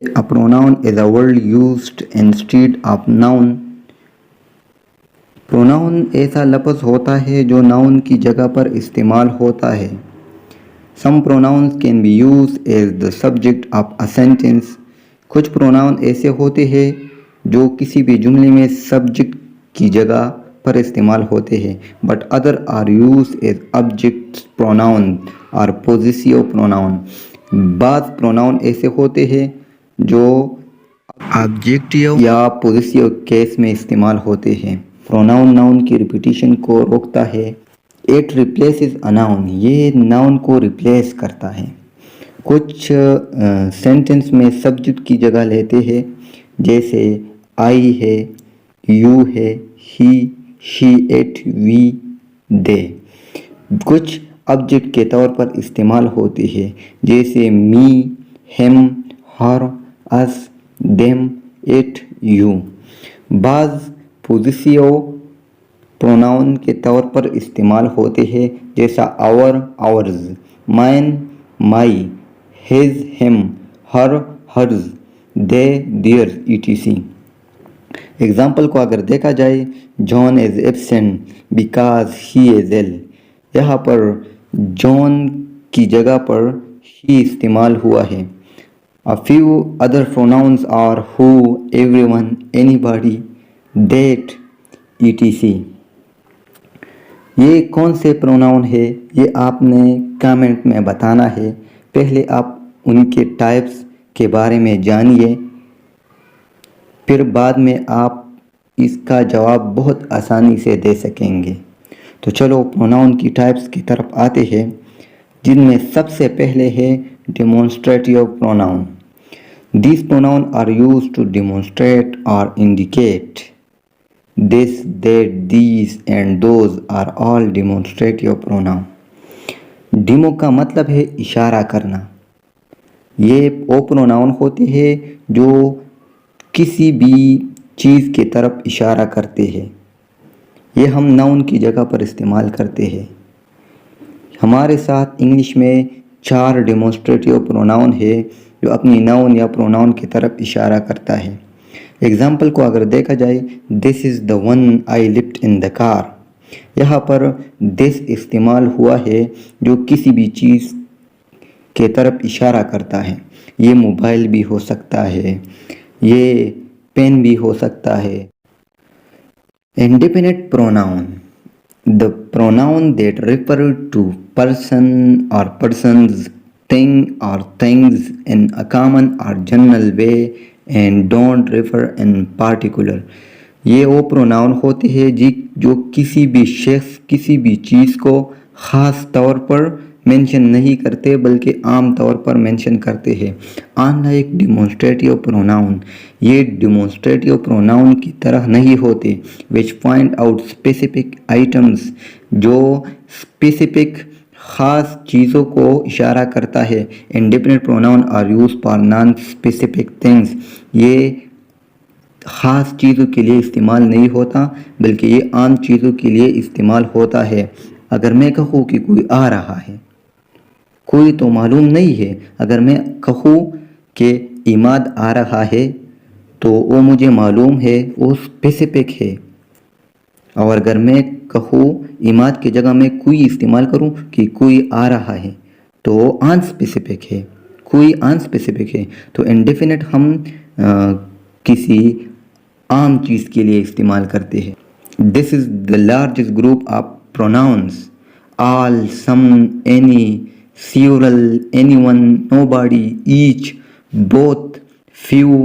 A pronoun is a word used instead of noun. Pronoun ऐसा लफ्ज़ होता है जो नाउन की जगह पर इस्तेमाल होता है। Some pronouns can be used as the subject of a sentence. कुछ प्रोनाउन ऐसे होते हैं जो किसी भी जुमले में सब्जेक्ट की जगह पर इस्तेमाल होते हैं, but other are use as object pronoun और पोजेसिव प्रोनाउन। बाज़ प्रोनाउन ऐसे होते हैं जो ऑब्जेक्टिव या पोजेसिव केस में इस्तेमाल होते हैं। प्रोनाउन नाउन की रिपीटिशन को रोकता है। इट रिप्लेसेस अ नाउन, ये नाउन को रिप्लेस करता है। कुछ सेंटेंस में सब्जेक्ट की जगह लेते हैं, जैसे आई है, यू है, he, she, it, we, they. कुछ ऑब्जेक्ट के तौर पर इस्तेमाल होते हैं, जैसे me, him, her, us, them, it, you. बाज़ पोजेसिव प्रोनाउन के तौर पर इस्तेमाल होते हैं, जैसा our, ours, mine, my, his, him, her, hers, their, theirs, etc। Example को अगर देखा जाए, John is absent because he is ill. यहाँ पर जॉन की जगह पर ही इस्तेमाल हुआ है। A few other pronouns are who, everyone, anybody, that, etc। ये कौन से प्रोनाउन है ये आपने कमेंट में बताना है। पहले आप उनके टाइप्स के बारे में जानिए, फिर बाद में आप इसका जवाब बहुत आसानी से दे सकेंगे। तो चलो प्रोनाउन की टाइप्स की तरफ आते हैं, जिनमें सबसे पहले है demonstrative pronoun. These pronouns are used to demonstrate or indicate. This, that, these and those are all demonstrative pronoun। डिमो का मतलब है इशारा करना। ये वो प्रोनाउन होते हैं जो किसी भी चीज़ के तरफ इशारा करते हैं। ये हम नाउन की जगह पर इस्तेमाल करते हैं। हमारे साथ इंग्लिश में 4 डेमोन्स्ट्रेटिव प्रोनाउन है जो अपनी नाउन या प्रोनाउन की तरफ इशारा करता है। एग्जाम्पल को अगर देखा जाए, this is the one I lift in the car. यहाँ पर दिस इस्तेमाल हुआ है जो किसी भी चीज़ के तरफ इशारा करता है। ये मोबाइल भी हो सकता है, ये पेन भी हो सकता है। Independent pronoun, the pronoun that refer to person or persons, thing or things in a common or general way and don't refer in particular। ये वो प्रोनाउन होते हैं जो किसी भी शख्स, किसी भी चीज़ को ख़ास तौर पर मेंशन नहीं करते बल्कि आम तौर पर मेंशन करते हैं। अनलाइक डेमोन्स्ट्रेटिव प्रोनाउन, ये डेमोन्स्ट्रेटिव प्रोनाउन की तरह नहीं होते, which point out specific items, जो स्पेसिफिक ख़ास चीज़ों को इशारा करता है। Independent pronoun are use for non specific things, ये ख़ास चीज़ों के लिए इस्तेमाल नहीं होता बल्कि ये आम चीज़ों के लिए इस्तेमाल होता है। अगर मैं कहूँ कि कोई आ रहा है, कोई तो मालूम नहीं है। अगर मैं कहूँ कि इमाद आ रहा है तो वो मुझे मालूम है, वो स्पेसिफिक है। और अगर मैं कहूँ इमाद की जगह मैं कोई इस्तेमाल करूँ कि कोई आ रहा है तो वो अनस्पेसिफिक है, कोई अनस्पेसिफिक है। तो इंडेफिनिट हम किसी आम चीज़ के लिए इस्तेमाल करते हैं। This is the largest group of pronouns, all, some, any, several, anyone, nobody, each, both, few,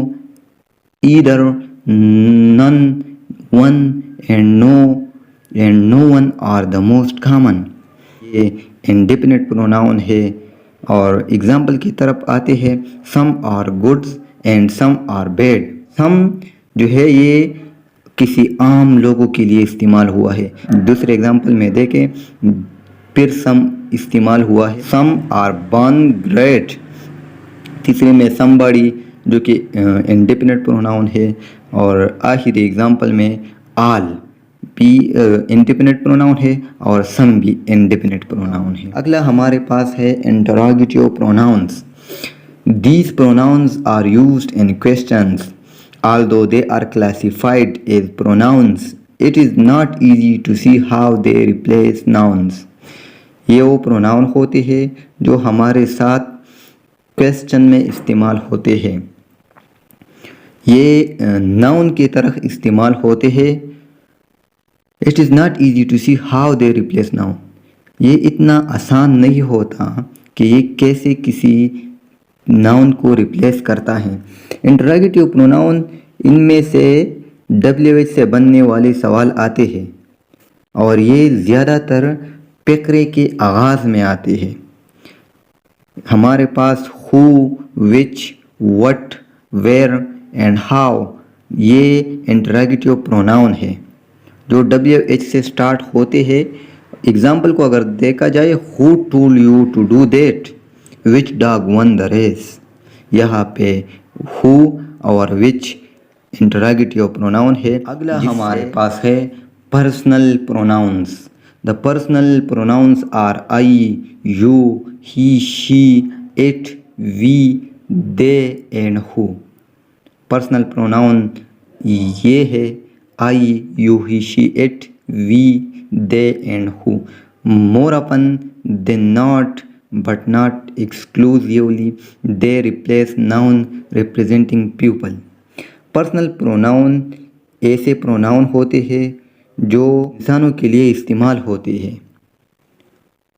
either, none, one and no one are the most common। ये इंडिपेंडेंट प्रोनाउन है। और एग्जाम्पल की तरफ आते हैं, some are goods and some are bad। some जो है ये किसी आम लोगों के लिए इस्तेमाल हुआ है। दूसरे एग्जाम्पल में देखें, फिर सम इस्तेमाल हुआ है, सम आर बॉर्न ग्रेट। तीसरे में समबडी जो कि इंडिपेंडेंट प्रोनाउन है। और आखिरी एग्जाम्पल में आल भी इंडिपेंडेंट प्रोनाउन है और सम भी इंडिपेंडेंट प्रोनाउन है। अगला हमारे पास है interrogative pronouns. These pronouns are used in questions. Although they are classified as pronouns, it is not easy to see how they replace nouns. ये वो प्रोनाउन होते हैं जो हमारे साथ क्वेश्चन में इस्तेमाल होते हैं। ये नाउन की तरह इस्तेमाल होते हैं। It is not easy to see how they replace noun. ये इतना आसान नहीं होता कि ये कैसे किसी नाउन को रिप्लेस करता है। इंटरोगेटिव प्रोनाउन, इनमें से WH से बनने वाले सवाल आते हैं और ये ज़्यादातर फकरे के आगाज़ में आते हैं। हमारे पास who, which, what, where and how, ये इंटरोगेटिव प्रोनाउन है जो WH से स्टार्ट होते हैं। एग्जाम्पल को अगर देखा जाए, who told you to do that, which dog won the race. यहाँ पे हु और विच इंटरोगेटिव प्रोनाउन है। अगला हमारे पास है personal pronouns. The personal pronouns are I, you, he, she, it, we, they and who. Personal pronoun ये है I, you, he, she, it, we, they and who. More often than not, but not exclusively, they replace noun representing people. Personal pronoun ऐसे pronoun होते हैं जो इंसानों के लिए इस्तेमाल होते हैं।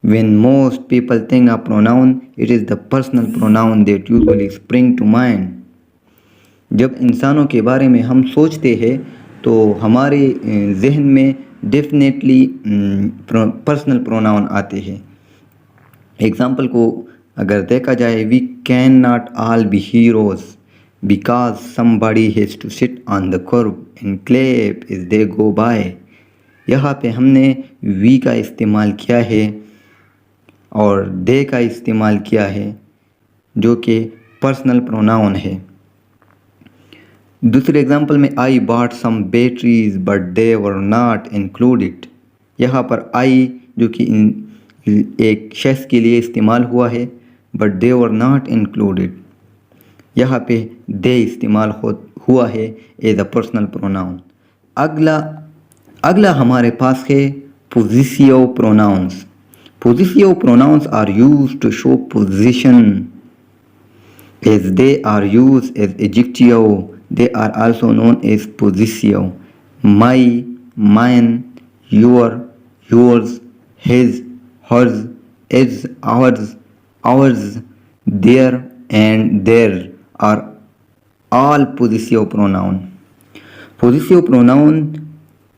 When most people think a pronoun, it is the personal pronoun that usually spring to mind. जब इंसानों के बारे में हम सोचते हैं तो हमारे जहन में डेफिनेटली पर्सनल प्रोनाउन आते हैं। एग्जाम्पल को अगर देखा जाए, we can not all be heroes because somebody has to sit on the curb and clap as they go by. यहाँ पे हमने वी का इस्तेमाल किया है और दे का इस्तेमाल किया है जो कि पर्सनल प्रोनाउन है। दूसरे एग्जाम्पल में, I bought some batteries but they were not included. यहाँ पर आई जो कि एक शख्स के लिए इस्तेमाल हुआ है, but they were not included. यहाँ पे दे इस्तेमाल हुआ है एज अ पर्सनल प्रोनाउन। अगला हमारे पास है possessive pronouns. Possessive pronouns are used to show possession as they are used as adjective. They are also known as possessive. My, mine, your, yours, his, hers, is, ours, their and their are all possessive pronoun. Possessive pronoun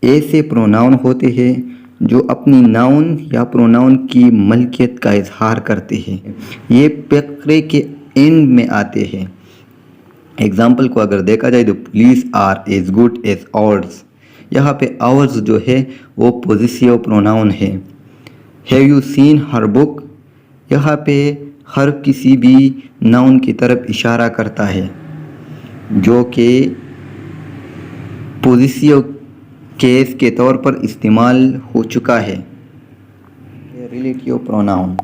ऐसे pronoun होते हैं जो अपनी noun या pronoun की मलकियत का इजहार करते हैं। ये फकरे के एंड में आते हैं। एग्जाम्पल को अगर देखा जाए, the police are as good as ours. यहाँ पे आवर्स जो है वो पोजिशिव प्रोनाउन है। Have you seen her book, यहाँ पे हर किसी भी नाउन की तरफ इशारा करता है जो कि पोजिशिव केस के तौर पर इस्तेमाल हो चुका है। Relative pronoun.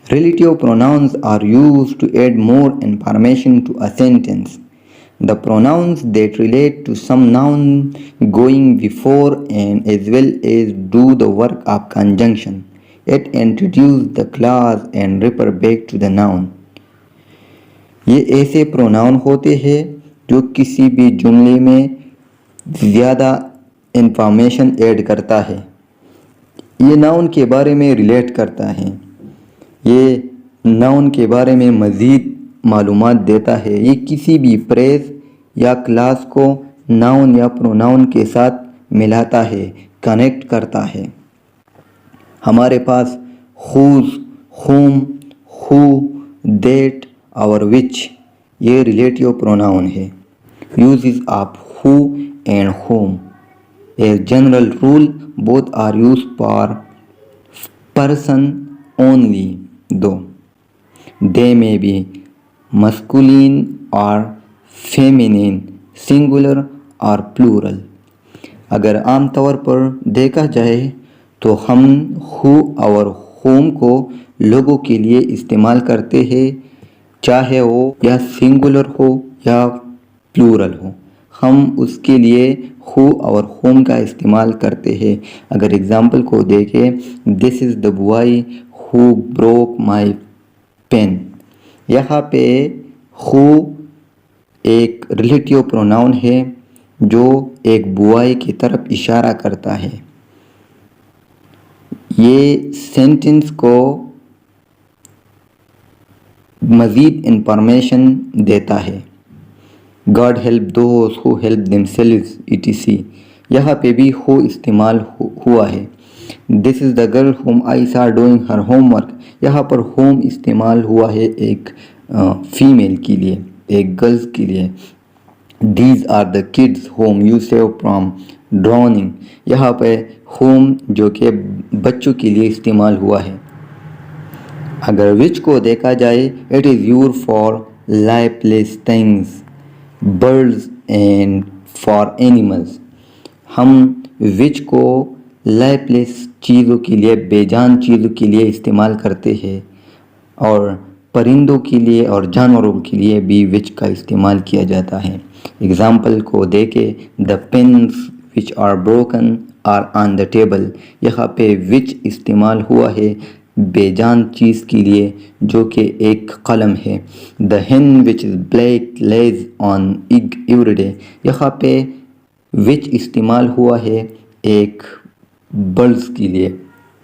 Relative pronouns are used to add more information to a sentence. The pronouns that relate to some noun going before and as well as do the work of conjunction. It introduce the clause and refer back to the noun. ये ऐसे pronoun होते हैं जो किसी भी जुमले में ज़्यादा इंफॉर्मेशन ऐड करता है। ये नाउन के बारे में रिलेट करता है, ये नाउन के बारे में मज़ीद मालूमात देता है। ये किसी भी फ्रेज या क्लास को नाउन या प्रोनाउन के साथ मिलाता है, कनेक्ट करता है। हमारे पास हुज, हुम, हु, दैट और विच ये रिलेटिव प्रोनाउन है। Uses of who and whom. As general rule both are used for person only, though they may be masculine or feminine, singular or plural. अगर आम तौर पर देखा जाए तो हम हु और होम को लोगों के लिए इस्तेमाल करते हैं चाहे वो या सिंगुलर हो या प्लूरल हो, हम उसके लिए हु और होम का इस्तेमाल करते हैं। अगर एग्जाम्पल को देखें, this is the boy who broke my pen. यहाँ पे हु एक रिलेटिव प्रोनाउन है जो एक बॉय की तरफ इशारा करता है। ये सेंटेंस को मज़ीद इंफॉर्मेशन देता है। God help those who help themselves etc। यहाँ पे भी हु इस्तेमाल हुआ है। दिस इज़ द गर्ल हुम आई सा डूइंग हर होमवर्क। यहाँ पर होम इस्तेमाल हुआ है एक फीमेल के लिए, एक गर्ल्स के लिए। These are the kids whom you save from drowning. यहाँ पे होम जो कि बच्चों के लिए इस्तेमाल हुआ है। अगर विच को देखा जाए, it is use for lifeless things, birds and for animals. हम विच को लाइफलेस चीज़ों के लिए, बेजान चीज़ों के लिए इस्तेमाल करते हैं, और परिंदों के लिए और जानवरों के लिए भी विच का इस्तेमाल किया जाता है। एग्जाम्पल को देखें, the pens which are broken are on the table. यहाँ पे विच इस्तेमाल हुआ है बेजान चीज़ के लिए जो कि एक कलम है। The hen which is black lays on egg everyday. यहाँ पे विच इस्तेमाल हुआ है एक बर्ड्स के लिए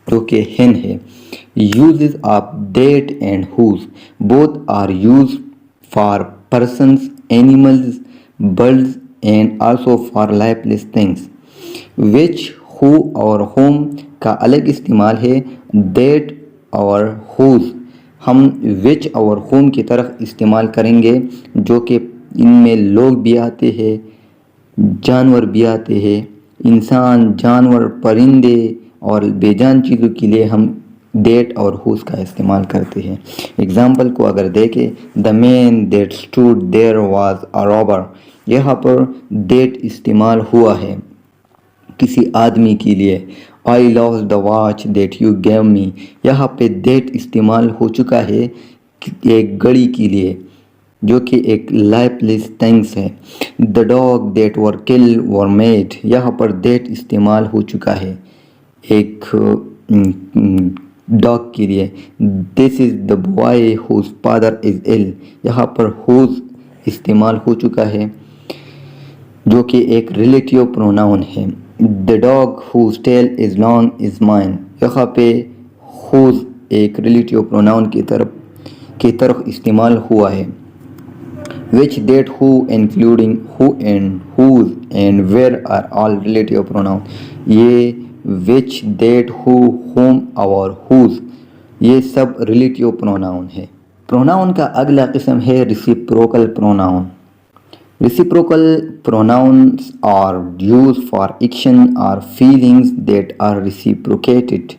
जो कि hen है। Uses of that and whose both are used for persons, animals, birds and also for lifeless things। which, who और whom का अलग इस्तेमाल है। that और whose हम which और whom की तरफ इस्तेमाल करेंगे जो कि इनमें लोग भी आते हैं, जानवर भी आते हैं। इंसान, जानवर, परिंदे और बेजान चीज़ों के लिए हम that और whose का इस्तेमाल करते हैं। एग्जाम्पल को अगर देखें, the man that stood there was a robber। यहाँ पर that इस्तेमाल हुआ है किसी आदमी के लिए। I lost the watch that you gave me। यहाँ पे that इस्तेमाल हो चुका है एक घड़ी के लिए जो कि एक लाइफलेस थिंग्स है। The dog that were killed were made। यहाँ पर that इस्तेमाल हो चुका है एक डॉग के लिए। This is the boy whose father is ill। यहाँ पर whose इस्तेमाल हो चुका है जो कि एक रिलेटिव प्रोनाउन है। The dog whose tail is long is mine। यहाँ पे whose एक रिलेटिव प्रोनाउन की तरफ इस्तेमाल हुआ है। which, that, who including who and whose and where are all relative pronoun। ये which, that, who, whom और whose ये सब रिलेटिव प्रोनाउन है। प्रोनाउन का अगला किस्म है reciprocal pronoun. Reciprocal pronouns are used for action or feelings that are reciprocated।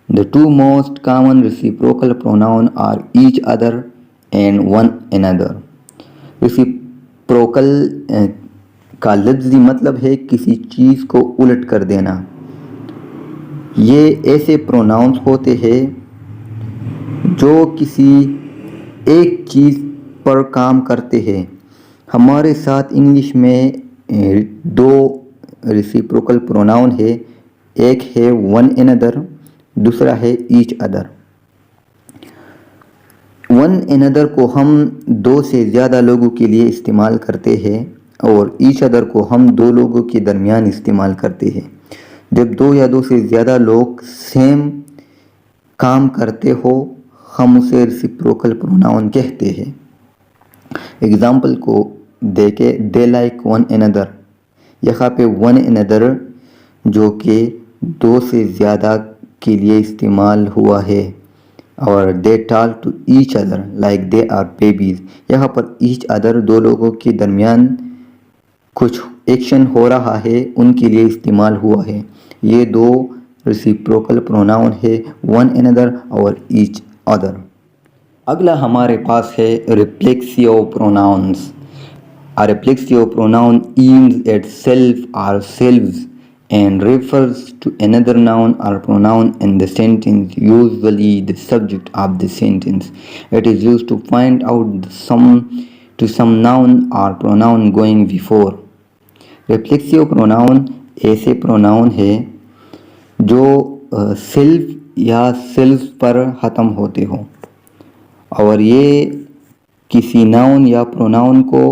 The two most common reciprocal pronouns are each other and one another। Reciprocal का लफ्ज़ी मतलब है किसी चीज़ को उलट कर देना। ये ऐसे प्रोनाउंस होते हैं जो किसी एक चीज़ पर काम करते हैं। हमारे साथ इंग्लिश में दो रेसिप्रोकल प्रोनाउन है, एक है वन एनदर, दूसरा है ईच अदर। वन एनदर को हम दो से ज़्यादा लोगों के लिए इस्तेमाल करते हैं और ईच अदर को हम दो लोगों के दरमियान इस्तेमाल करते हैं। जब दो या दो से ज़्यादा लोग सेम काम करते हो हम उसे रेसिप्रोकल प्रोनाउन कहते हैं। एग्जाम्पल को देखे, दे लाइक वन एनदर। यहाँ पे वन एनदर जो कि दो से ज़्यादा के लिए इस्तेमाल हुआ है। और they talk to each other like they are babies. यहाँ पर ईच अदर दो लोगों के दरमियान कुछ एक्शन हो रहा है उनके लिए इस्तेमाल हुआ है। ये दो रेसिप्रोकल प्रोनाउन है, वन एनदर और ईच अदर। अगला हमारे पास है reflexive pronouns. A reflexive pronoun aims at self or selves and refers to another noun or pronoun in the sentence, usually the subject of the sentence. It is used to point out some noun or pronoun going before. Reflexive pronoun ऐसे pronoun है जो self या self पर ख़त्म होते हो और ये किसी नाउन या प्रोनाउन को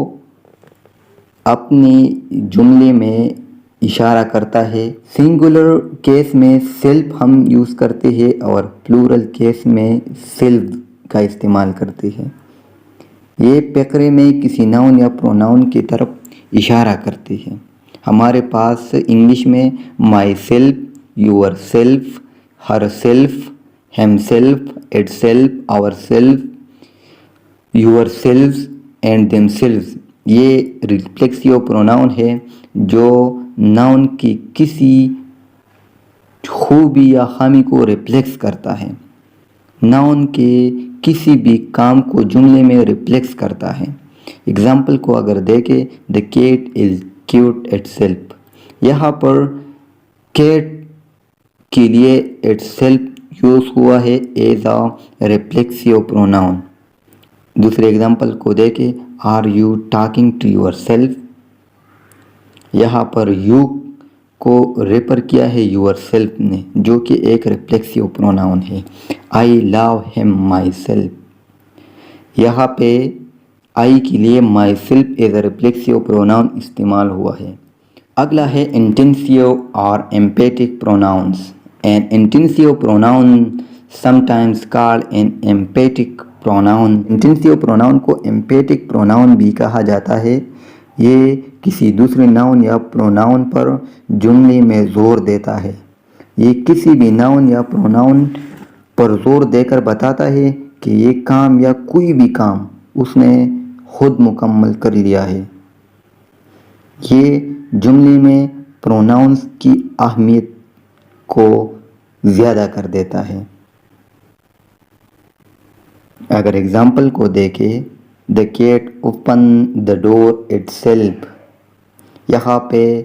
अपनी जुमले में इशारा करता है। सिंगुलर केस में सेल्फ हम यूज़ करते हैं और प्लूरल केस में सेल्फ का इस्तेमाल करते हैं। ये फ़क़रे में किसी नाउन या प्रोनाउन की तरफ इशारा करते हैं। हमारे पास इंग्लिश में myself, yourself, herself, himself, itself, ourself, yourselves and themselves ये रिफ्लेक्सिव प्रोनाउन है जो नाउन की किसी खूबी या खामी को रिफ्लेक्स करता है, नाउन के किसी भी काम को जुमले में रिफ्लेक्स करता है। एग्जाम्पल को अगर देखें, the cat is cute itself, यहाँ पर कैट के लिए इटसेल्फ यूज़ हुआ है एज अ रिफ्लेक्सिव प्रोनाउन। दूसरे एग्जाम्पल को देखें, are you talking to yourself, यहाँ पर यू को रेफर किया है योर सेल्फ ने जो कि एक रिफ्लेक्सिव प्रोनाउन है। I love him myself, यहाँ पे आई के लिए myself as a reflexive pronoun इस्तेमाल हुआ है। अगला है इंटेंसिव और emphatic pronouns. An intensive pronoun sometimes called an emphatic pronoun. Intensive pronoun को एम्पेटिक प्रोनाउन भी कहा जाता है। ये किसी दूसरे नाउन या प्रोनाउन पर जुमले में जोर देता है। ये किसी भी नाउन या प्रोनाउन पर जोर देकर बताता है कि ये काम या कोई भी काम उसने खुद मुकम्मल कर लिया है। ये जुमले में प्रोनाउंस की अहमियत को ज़्यादा कर देता है। अगर एग्जाम्पल को देखें, the cat open the door itself, यहाँ पे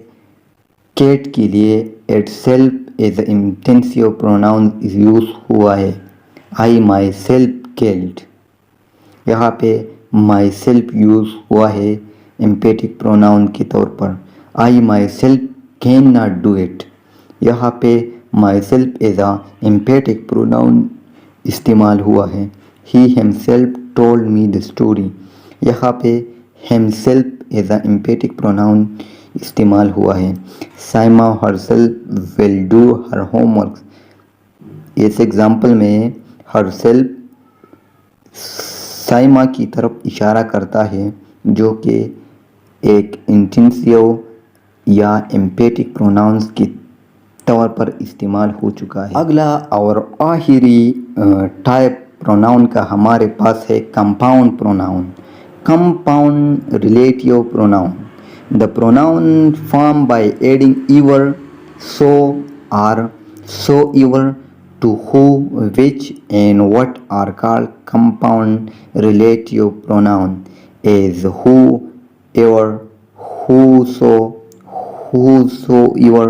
कैट के लिए itself as a intensive pronoun use हुआ है। आई माई सेल्फ किल्ड, यहाँ पे माई सेल्फ यूज़ हुआ है एम्पेटिक प्रोनाउन के तौर पर। I myself can not do it, यहाँ पे myself as a emphatic pronoun इस्तेमाल हुआ है। He himself told me the story, यहाँ पे himself as a emphatic pronoun इस्तेमाल हुआ है। Saima herself will do her homework, इस एग्जाम्पल में हरसेल्फ साइमा की तरफ इशारा करता है जो कि एक इंटेंसिव या एम्पेटिक प्रोनाउंस के तौर पर इस्तेमाल हो चुका है। अगला और आखिरी टाइप प्रोनाउन का हमारे पास है compound pronoun. Compound relative pronoun, the pronoun form by adding ever, so और so ever to who, which and what are called compound relative pronoun as who, ever, whoso, whosoever,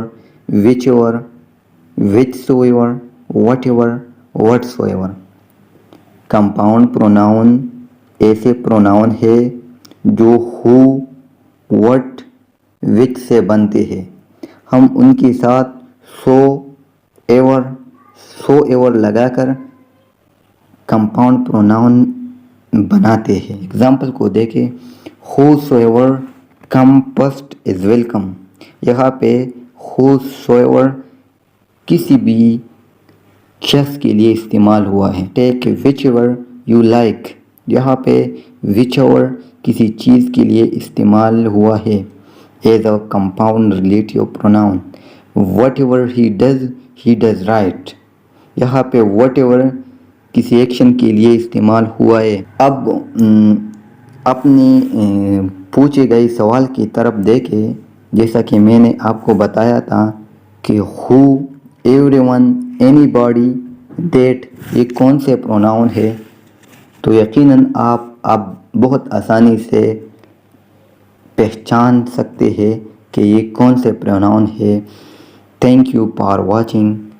whichever, whichsoever, whatever, whatsoever। Compound pronoun ऐसे pronoun है जो who, what, which से बनते हैं। हम उनके साथ so एवर लगाकर कंपाउंड प्रोनाउन बनाते हैं। एग्जाम्पल को देखें, whosoever come first is welcome, यहाँ पे whosoever किसी भी शख्स के लिए इस्तेमाल हुआ है। टेक whichever you like, यहाँ पे whichever किसी चीज़ के लिए इस्तेमाल हुआ है as a compound relative pronoun. whatever he does right, यहाँ पे whatever किसी एक्शन के लिए इस्तेमाल हुआ है। अब अपनी पूछे गए सवाल की तरफ देखें। जैसा कि मैंने आपको बताया था कि who, everyone, anybody, that ये कौन से प्रोनाउन है, तो यकीनन आप अब बहुत आसानी से पहचान सकते हैं कि ये कौन से प्रोनाउन है Thank you for watching.